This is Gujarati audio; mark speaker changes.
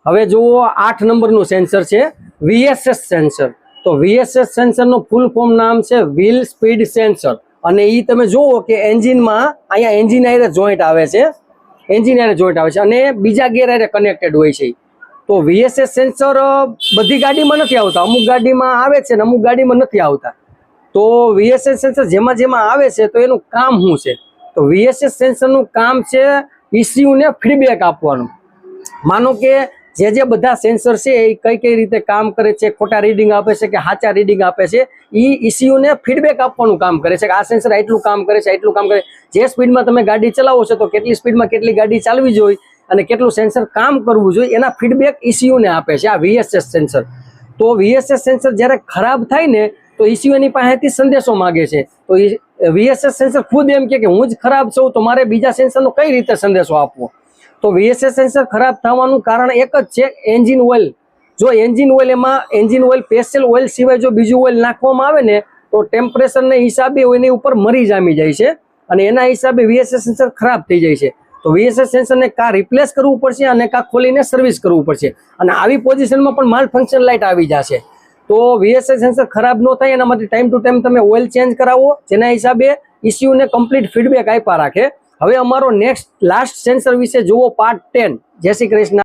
Speaker 1: હવે જુઓ 8 નંબરનું સેન્સર છે VSS સેન્સર। તો VSS સેન્સરનું ફૂલ ફોર્મ નામ છે વ્હીલ સ્પીડ સેન્સર। અને એ તમે જુઓ કે એન્જિનમાં અહીંયા એન્જિન આરે જોઈન્ટ આવે છે, અને બીજા ગેર આરે કનેક્ટેડ હોય છે। તો VSS સેન્સર બધી ગાડીમાં નથી આવતા, અમુક ગાડીમાં આવે છે ને અમુક ગાડીમાં નથી આવતા। તો VSS સેન્સર જેમાં આવે છે તો એનું કામ શું છે? તો VSS સેન્સરનું કામ છે ECU ને ફીડબેક આપવાનું। માનો કે જે બધા સેન્સર છે એ કઈ રીતે કામ કરે છે, ખોટા રીડિંગ આપે છે કે સાચા રીડિંગ આપે છે, એ ECU ને ફીડબેક આપવાનું કામ કરે છે કે આ સેન્સર આટલું કામ કરે છે, આટલું કામ કરે છે। જે સ્પીડમાં તમે ગાડી ચલાવો છો તો કેટલી સ્પીડમાં કેટલી ગાડી ચાલવી જોઈએ અને કેટલું સેન્સર કામ કરવું જોઈએ એના ફીડબેક ECU ને આપે છે આ VSS સેન્સર। તો VSS સેન્સર જ્યારે ખરાબ થાય ને તો ECU એની પાસેથી સંદેશો માગે છે। તો VSS સેન્સર ખુદ એમ કે હું જ ખરાબ છું તો મારે બીજા સેન્સરનો કઈ રીતે સંદેશો આપવો? તો VSS સેન્સર ખરાબ થવાનું કારણ એક જ છે, એન્જિન ઓઇલ। જો એન્જિન ઓઇલ સ્પેશિયલ ઓઇલ સિવાય જો બીજું ઓઇલ નાખવામાં આવે ને તો ટેમ્પરેચરને હિસાબે એની ઉપર મરી જામી જાય છે અને એના હિસાબે VSS સેન્સર ખરાબ થઈ જાય છે। તો VSS સેન્સરને કાં રિપ્લેસ કરવું પડશે અને કાં ખોલીને સર્વિસ કરવું પડશે, અને આવી પોઝિશનમાં પણ માલ ફંક્શન લાઇટ આવી જશે। તો VSS સેન્સર ખરાબ ન થાય એના માટે ટાઈમ ટુ ટાઈમ તમે ઓઇલ ચેન્જ કરાવો, જેના હિસાબે ECU ને કમ્પ્લીટ ફીડબેક આપ્યા રાખે। હવે અમારો લાસ્ટ સેન્સર વિશે જુઓ પાર્ટ 10। જય શ્રી કૃષ્ણ।